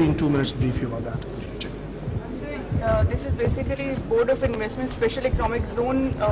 briefly in 2 minutes brief you about that. This is basically Board of Investment Special Economic Zone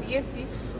BFC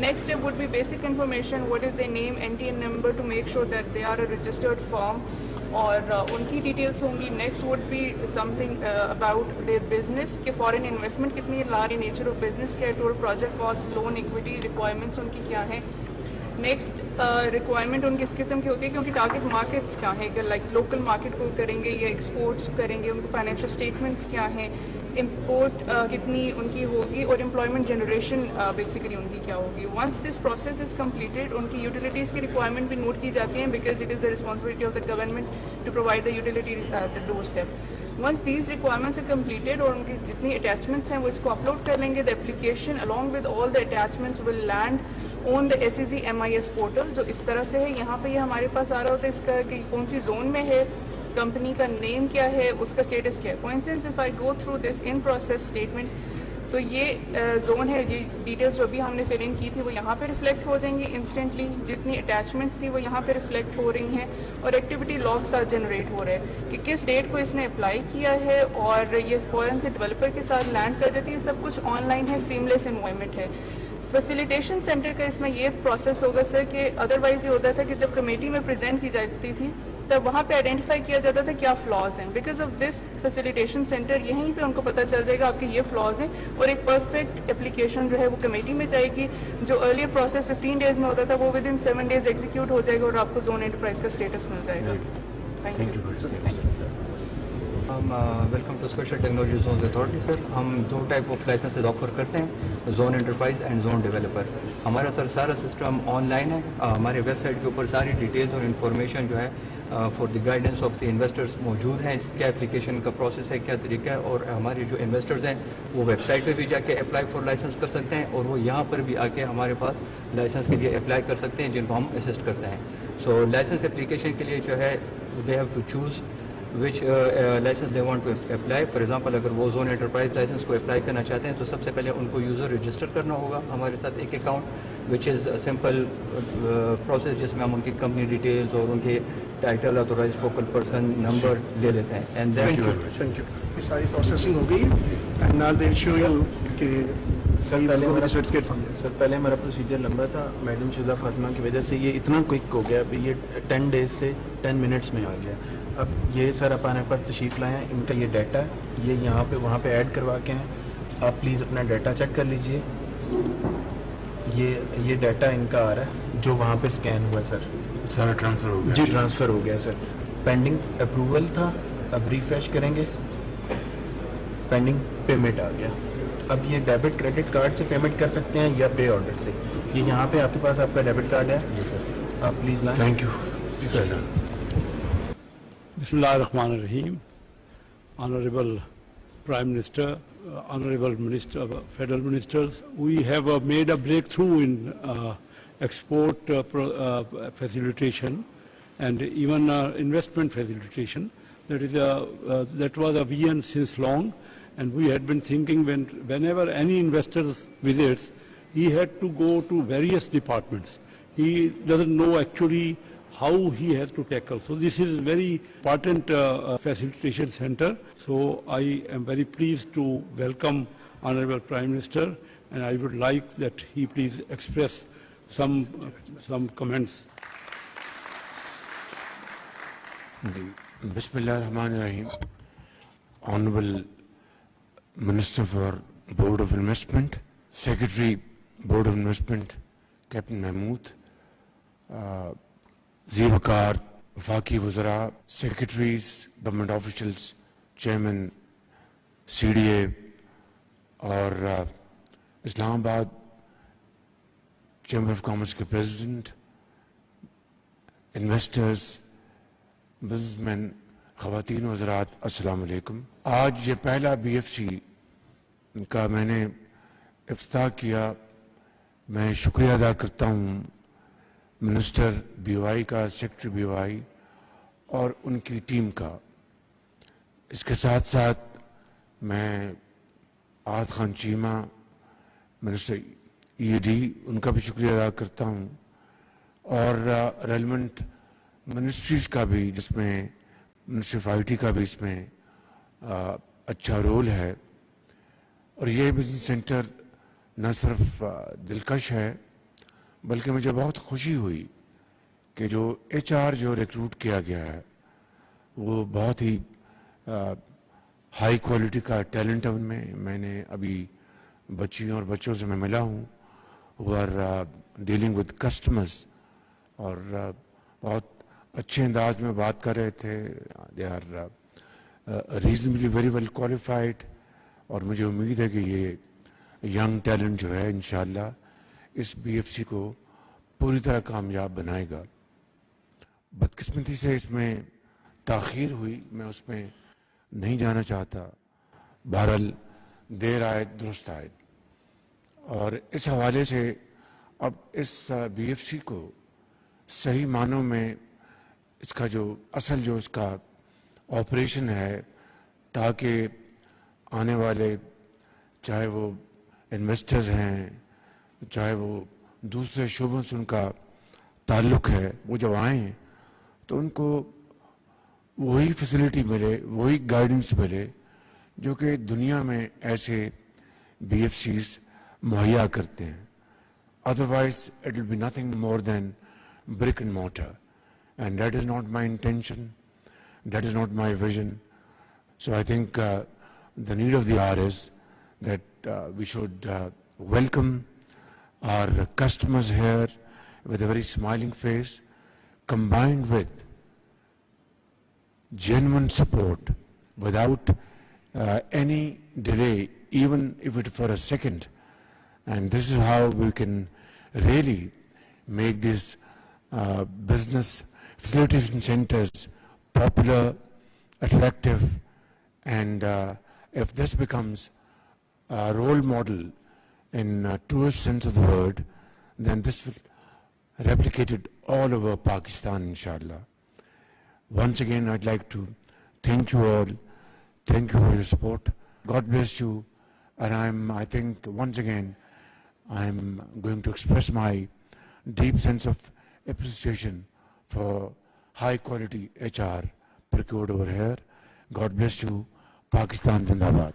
Next step would be basic information, what is their name, NTN number to make sure that they are a registered firm. اور ان کی details ہوں گی. Next would be something about their business کہ foreign investment کتنی ہے, لا رہی نیچر آف بزنس کیا ہے, total project cost, loan, equity requirements ان کی کیا ہیں. نیکسٹ ریکوائرمنٹ ان کس قسم کی ہوتی ہے کیونکہ ٹارگیٹ مارکیٹس کیا ہیں, کہ لائک لوکل مارکیٹ کو کریں گے یا ایکسپورٹس کریں گے, ان کو فائنینشیل اسٹیٹمنٹس کیا ہیں, امپورٹ کتنی ان کی ہوگی, اور امپلائمنٹ جنریشن بیسیکلی ان کی کیا ہوگی. Once this process is completed ان کی یوٹیلیٹیز کی ریکوائرمنٹ بھی نوٹ کی جاتی ہیں because it is the responsibility of the government to provide the utilities at the doorstep. Once these requirements are completed اور ان کی جتنی اٹیچمنٹس ہیں وہ اس کو اپلوڈ کر لیں گے, the application along with all the attachments will land on the SEZ MIS portal. جو اس طرح سے ہے, یہاں پہ یہ ہمارے پاس آ رہا ہوتا ہے اس کا کہ کون سی زون میں ہے, کمپنی کا نیم کیا ہے, اس کا اسٹیٹس کیا ہے. For instance if I go through this in process statement تو یہ زون ہے, یہ ڈیٹیلس جو بھی ہم نے فل ان کی تھی وہ یہاں پہ ریفلیکٹ ہو جائیں گی انسٹنٹلی, جتنی اٹیچمنٹس تھی وہ یہاں پہ ریفلیکٹ ہو رہی ہیں, اور ایکٹیویٹی لاگ ساتھ جنریٹ ہو رہا ہے کہ کس ڈیٹ کو اس نے اپلائی کیا ہے, اور یہ فوراً سے ڈیولپر کے ساتھ لینڈ کر دیتی ہے. سب کچھ آن لائن ہے, سیملیس انوائرمنٹ ہے. فیسیلیٹیشن سینٹر کا اس میں یہ پروسیس ہوگا سر کہ ادروائز یہ ہوتا تھا کہ جب کمیٹی میں پریزنٹ کی جاتی تھی تب وہاں پہ آئیڈینٹیفائی کیا جاتا تھا کیا فلاز ہیں. Because of this facilitation centre یہیں پہ ان کو پتہ چل جائے گا آپ کے یہ فلاز ہیں, اور ایک پرفیکٹ اپلیکیشن جو ہے وہ کمیٹی میں جائے گی. جو ارلیئر پروسیس 15 days میں ہوتا تھا وہ ود ان 7 days ایگزیکیوٹ ہو جائے گا اور آپ کو زون انٹرپرائز کا اسٹیٹس مل جائے گا. Thank you sir. Welcome to Special Technology Zones Authority. Sir ہم 2 ٹائپ آف لائسنسز آفر کرتے ہیں, zone enterprise and zone developer. ہمارا سر سارا سسٹم آن لائن ہے, ہمارے ویب سائٹ کے اوپر ساری ڈیٹیلز اور انفارمیشن جو ہے for the guidance of the investors موجود ہیں. کیا اپلیکیشن کا پروسیس ہے, کیا طریقہ ہے, اور ہمارے جو انویسٹرز ہیں وہ ویب سائٹ پہ بھی جا کے اپلائی فار لائسنس کر سکتے ہیں, اور وہ یہاں پر بھی آ کے ہمارے پاس لائسنس کے لیے اپلائی کر سکتے ہیں جن کو ہم اسسٹ کرتے ہیں. سو لائسنس اپلیکیشن کے لیے جو ہے they have to choose which license they want to apply. For example اگر وہ زون انٹرپرائز لائسنس کو اپلائی کرنا چاہتے ہیں تو سب سے پہلے ان کو یوزر رجسٹر کرنا ہوگا ہمارے ساتھ ایک account, which is simple process جس میں ہم ان کی کمپنی ڈیٹیلز اور ان کے title, authorise focal person, number لے لیتے ہیں. And thank you. یہ ساری پروسیسنگ ہو گئی and now they show you کہ سر پہلے ہمارا پروسیجر لمبا تھا, میڈم شزا فاطمہ کی وجہ سے یہ اتنا کوئک ہو گیا, یہ 10 days سے 10 minutes میں آ گیا. اب یہ سر اپنے پاس تشریف لائے ہیں, ان کا یہ ڈیٹا ہے, یہ یہاں پہ وہاں پہ ایڈ کروا کے ہیں. آپ پلیز اپنا ڈیٹا چیک کر لیجئے. یہ ڈیٹا ان کا آ رہا ہے جو وہاں پہ اسکین ہوا ہے سر, سارا ٹرانسفر ہو گیا. جی ٹرانسفر ہو گیا سر. پینڈنگ اپروول تھا, اب ریفریش کریں گے, پینڈنگ پیمنٹ آ گیا. اب یہ ڈیبٹ کریڈٹ کارڈ سے پیمنٹ کر سکتے ہیں یا پے آرڈر سے. یہ یہاں پہ آپ کے پاس آپ کا ڈیبٹ کارڈ ہے, جی سر آپ پلیز لائیں. Thank you. Bismillah ar-Rahman ar-Rahim. Honorable Prime Minister, Honorable Minister, Federal Ministers, we have made a breakthrough in export facilitation and even investment facilitation. That was a vision since long, and we had been thinking whenever any investor visits, he had to go to various departments. He doesn't know actually how he has to tackle. So this is very important facilitation center. So I am very pleased to welcome Honorable Prime Minister, and I would like that he please express some comments. Bismillah ar-Rahman ar-Rahim. Honorable Minister for Board of Investment, Secretary Board of Investment Captain Mahmood, زیرکار وفاقی وزراء, secretaries, government officials, chairman CDA اور اسلام آباد chamber of commerce کے president, investors, business man, خواتین و حضرات, السلام علیکم. آج یہ پہلا BFC کا میں نے افتتاح کیا. میں شکریہ ادا کرتا ہوں منسٹر BOI کا, سیکرٹری BOI اور ان کی ٹیم کا. اس کے ساتھ ساتھ میں آد خان چیمہ منسٹر ED ان کا بھی شکریہ ادا کرتا ہوں, اور ریلیونٹ منسٹریز کا بھی, جس میں منسٹری آف IT کا بھی اس میں اچھا رول ہے. اور یہ بزنس سینٹر نہ صرف دلکش ہے بلکہ مجھے بہت خوشی ہوئی کہ جو HR جو ریکروٹ کیا گیا ہے وہ بہت ہی ہائی کوالٹی کا ٹیلنٹ ہے ان میں. میں نے ابھی بچیوں اور بچوں سے میں ملا ہوں who are dealing with customers, اور بہت اچھے انداز میں بات کر رہے تھے. they are reasonably very well qualified, اور مجھے امید ہے کہ یہ ینگ ٹیلنٹ جو ہے انشاءاللہ اس BFC کو پوری طرح کامیاب بنائے گا. بدقسمتی سے اس میں تاخیر ہوئی, میں اس میں نہیں جانا چاہتا. بہرحال دیر آئے درست آئے, اور اس حوالے سے اب اس BFC کو صحیح معنوں میں اس کا جو اصل جو اس کا آپریشن ہے, تاکہ آنے والے چاہے وہ انویسٹرز ہیں, چاہے وہ دوسرے شعبوں سے ان کا تعلق ہے, وہ جب آئیں تو ان کو وہی فیسلٹی ملے, وہی گائیڈنس ملے جو کہ دنیا میں ایسے BFCs مہیا کرتے ہیں. Otherwise it will be nothing more than brick and mortar, and that is not my intention, that is not my vision. So I think the need of the hour is that we should welcome our customers here with a very smiling face, combined with genuine support without any delay, even if it for a second. And this is how we can really make these business facilitation centers popular, attractive, and if this becomes a role model in truest sense of the word, then this will replicate it all over Pakistan, inshallah. Once again, I'd like to thank you all. Thank you for your support. God bless you. And I think once again, I'm going to express my deep sense of appreciation for high quality HR procured over here. God bless you. Pakistan Zindabad.